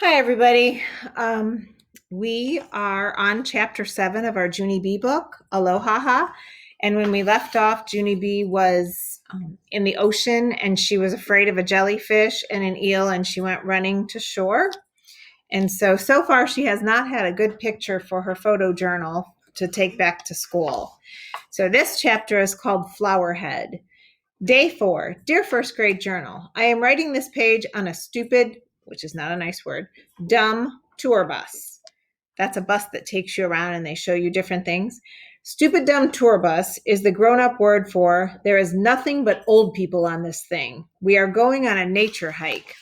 Hi, everybody. We are on chapter 7 of our Junie B book, Aloha Ha. And when we left off, Junie B was in the ocean and she was afraid of a jellyfish and an eel and she went running to shore. And so far, she has not had a good picture for her photo journal to take back to school. So this chapter is called Flowerhead. Day 4, Dear First Grade Journal, I am writing this page on a stupid, which is not a nice word, dumb tour bus. That's a bus that takes you around and they show you different things. Stupid dumb tour bus is the grown-up word for there is nothing but old people on this thing. We are going on a nature hike.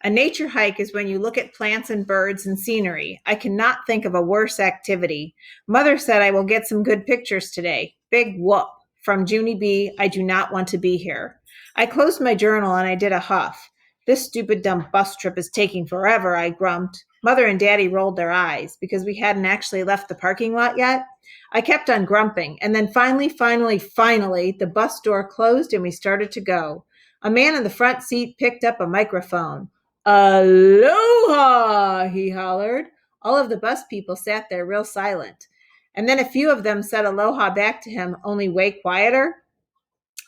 A nature hike is when you look at plants and birds and scenery. I cannot think of a worse activity. Mother said I will get some good pictures today. Big whoop. From Junie B, I do not want to be here. I closed my journal and I did a huff. This stupid dumb bus trip is taking forever, I grumped. Mother and Daddy rolled their eyes because we hadn't actually left the parking lot yet. I kept on grumping, and then finally, the bus door closed and we started to go. A man in the front seat picked up a microphone. Aloha, he hollered. All of the bus people sat there real silent. And then a few of them said aloha back to him, only way quieter.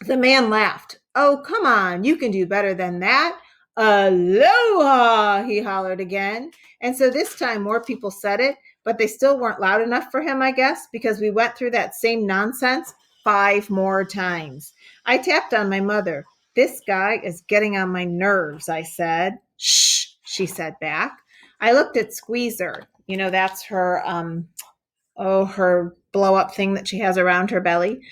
The man laughed. Oh, come on, you can do better than that. Aloha, he hollered again. And so this time more people said it, but they still weren't loud enough for him, I guess, because we went through that same nonsense 5 more times. I tapped on my mother. This guy is getting on my nerves, I said. Shh, she said back. I looked at Squeezer. You know, that's her her blow up thing that she has around her belly.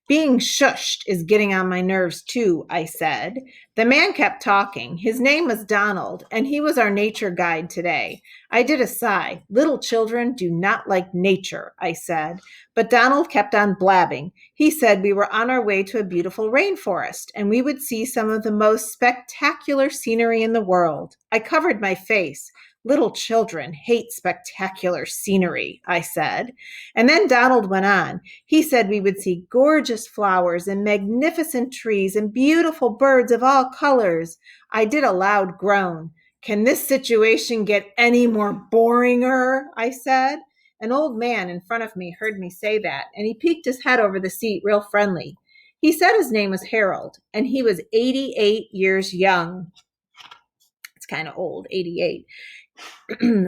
Being shushed is getting on my nerves too, I said. The man kept talking. His name was Donald, and he was our nature guide today. I did a sigh. Little children do not like nature, I said. But Donald kept on blabbing. He said we were on our way to a beautiful rainforest, and we would see some of the most spectacular scenery in the world. I covered my face. Little children hate spectacular scenery, I said. And then Donald went on. He said we would see gorgeous flowers and magnificent trees and beautiful birds of all colors. I did a loud groan. Can this situation get any more boringer? I said. An old man in front of me heard me say that, and he peeked his head over the seat real friendly. He said his name was Harold, and he was 88 years young. It's kind of old, 88.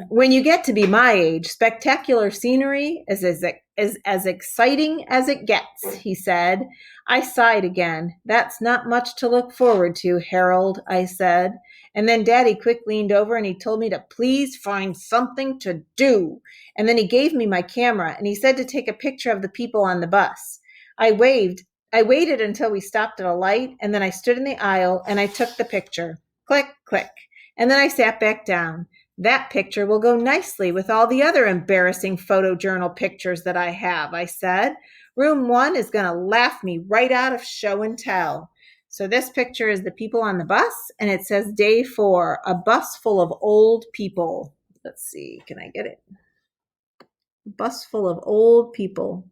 When you get to be my age, spectacular scenery is as exciting as it gets, he said. I sighed again. That's not much to look forward to, Harold, I said. And then Daddy quick leaned over and he told me to please find something to do. And then he gave me my camera and he said to take a picture of the people on the bus. I waited until we stopped at a light, and then I stood in the aisle and I took the picture. Click, click. And then I sat back down. That picture will go nicely with all the other embarrassing photojournal pictures that I have, I said. Room 1 is going to laugh me right out of show and tell. So this picture is the people on the bus, and it says day 4, a bus full of old people. Let's see, can I get it? A bus full of old people.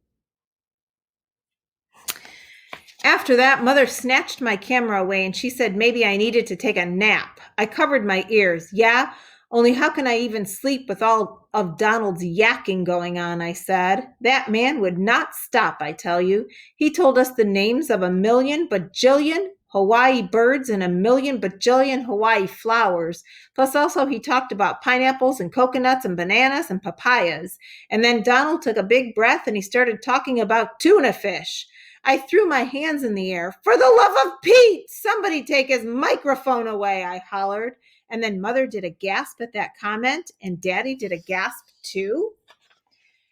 After that, Mother snatched my camera away and she said maybe I needed to take a nap. I covered my ears. Yeah, only how can I even sleep with all of Donald's yakking going on, I said. That man would not stop, I tell you. He told us the names of 1,000,000,000,000 Hawaii birds and 1,000,000,000,000,000 Hawaii flowers. Plus also he talked about pineapples and coconuts and bananas and papayas. And then Donald took a big breath and he started talking about tuna fish. I threw my hands in the air. For the love of Pete, somebody take his microphone away, I hollered. And then Mother did a gasp at that comment, and Daddy did a gasp too.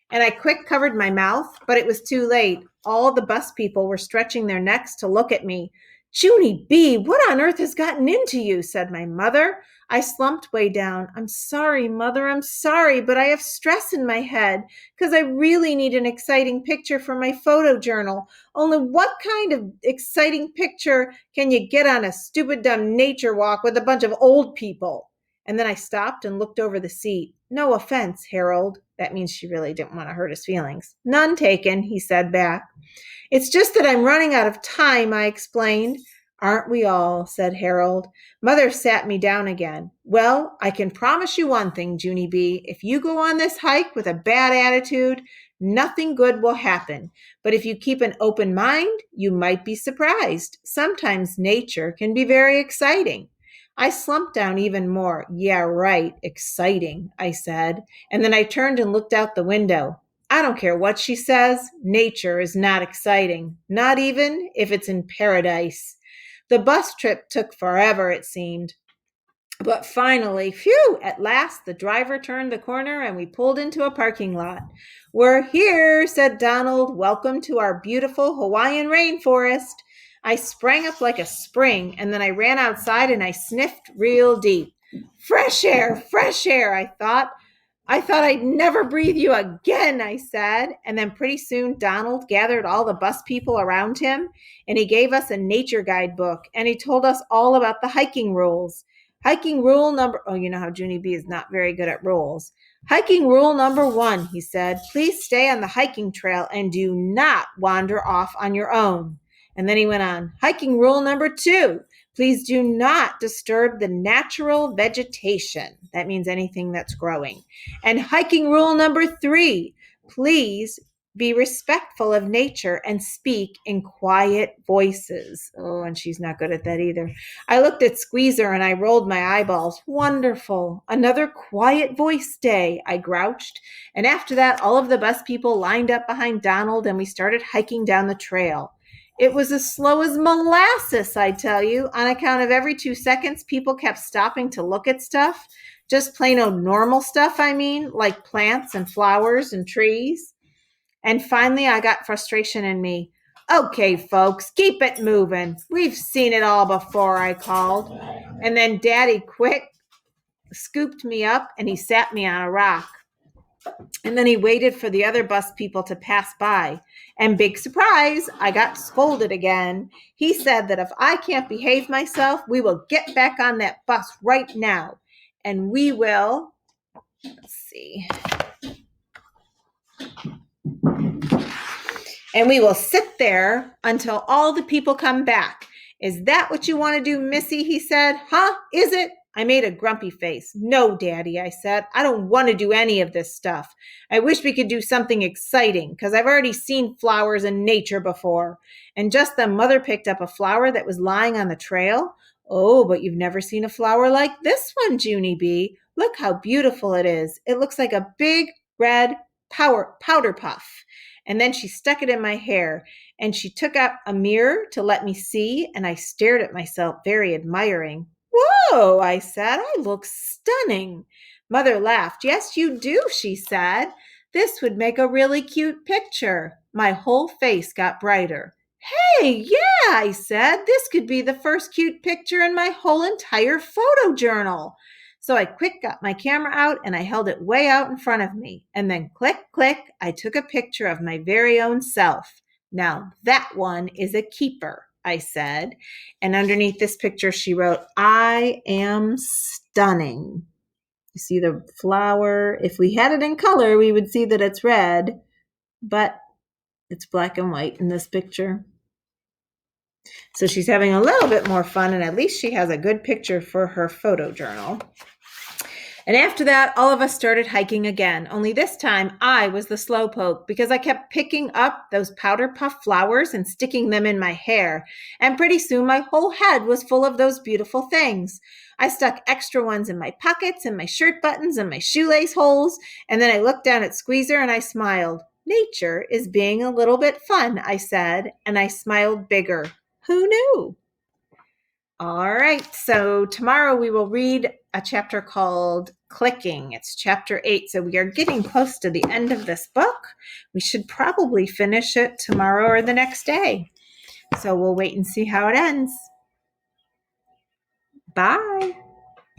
And I quick covered my mouth, but it was too late. All the bus people were stretching their necks to look at me. Junie B, what on earth has gotten into you? Said my mother. I slumped way down. I'm sorry, Mother, I'm sorry, but I have stress in my head because I really need an exciting picture for my photo journal. Only what kind of exciting picture can you get on a stupid dumb nature walk with a bunch of old people? And then I stopped and looked over the seat. No offense, Harold. That means she really didn't want to hurt his feelings. None taken, he said back. It's just that I'm running out of time, I explained. "Aren't we all?" said Harold. Mother sat me down again. "Well, I can promise you one thing, Junie B. If you go on this hike with a bad attitude, nothing good will happen. But if you keep an open mind, you might be surprised. Sometimes nature can be very exciting." I slumped down even more. "Yeah, right, exciting," I said, and then I turned and looked out the window. I don't care what she says, nature is not exciting, not even if it's in paradise. The bus trip took forever, it seemed. But finally, phew, at last the driver turned the corner and we pulled into a parking lot. "We're here," said Donald. "Welcome to our beautiful Hawaiian rainforest." I sprang up like a spring and then I ran outside and I sniffed real deep. Fresh air, I thought. "I thought I'd never breathe you again," I said. And then pretty soon Donald gathered all the bus people around him and he gave us a nature guidebook and he told us all about the hiking rules. You know how Junie B is not very good at rules. "Hiking rule number 1, he said, please stay on the hiking trail and do not wander off on your own." And then he went on, "Hiking rule number 2, please do not disturb the natural vegetation." That means anything that's growing. "And hiking rule number 3, please be respectful of nature and speak in quiet voices." Oh, and she's not good at that either. I looked at Squeezer and I rolled my eyeballs. "Wonderful. Another quiet voice day," I grouched. And after that, all of the bus people lined up behind Donald and we started hiking down the trail. It was as slow as molasses, I tell you. On account of every 2 seconds, people kept stopping to look at stuff. Just plain old normal stuff, I mean, like plants and flowers and trees. And finally, I got frustration in me. "Okay, folks, keep it moving. We've seen it all before," I called. And then Daddy quick scooped me up and he sat me on a rock. And then he waited for the other bus people to pass by. And big surprise, I got scolded again. He said that if I can't behave myself, we will get back on that bus right now. And we will, and we will sit there until all the people come back. "Is that what you want to do, Missy?" he said. "Huh? Is it?" I made a grumpy face. "No, Daddy," I said. "I don't want to do any of this stuff. I wish we could do something exciting because I've already seen flowers in nature before." And just then Mother picked up a flower that was lying on the trail. "Oh, but you've never seen a flower like this one, Junie B. Look how beautiful it is. It looks like a big red powder puff." And then she stuck it in my hair and she took out a mirror to let me see. And I stared at myself, very admiring. "Whoa," I said, "I look stunning." Mother laughed. "Yes, you do," she said. "This would make a really cute picture." My whole face got brighter. "Hey, yeah," I said, "this could be the first cute picture in my whole entire photo journal." So I quick got my camera out and I held it way out in front of me. And then click, click, I took a picture of my very own self. "Now that one is a keeper," I said. And underneath this picture, she wrote, "I am stunning." You see the flower? If we had it in color, we would see that it's red, but it's black and white in this picture. So she's having a little bit more fun, and at least she has a good picture for her photo journal. And after that, all of us started hiking again. Only this time, I was the slowpoke because I kept picking up those powder puff flowers and sticking them in my hair. And pretty soon, my whole head was full of those beautiful things. I stuck extra ones in my pockets and my shirt buttons and my shoelace holes. And then I looked down at Squeezer and I smiled. "Nature is being a little bit fun," I said, and I smiled bigger. Who knew? All right, so tomorrow we will read a chapter called Clicking. It's chapter 8, so we are getting close to the end of this book. We should probably finish it tomorrow or the next day. So we'll wait and see how it ends. Bye.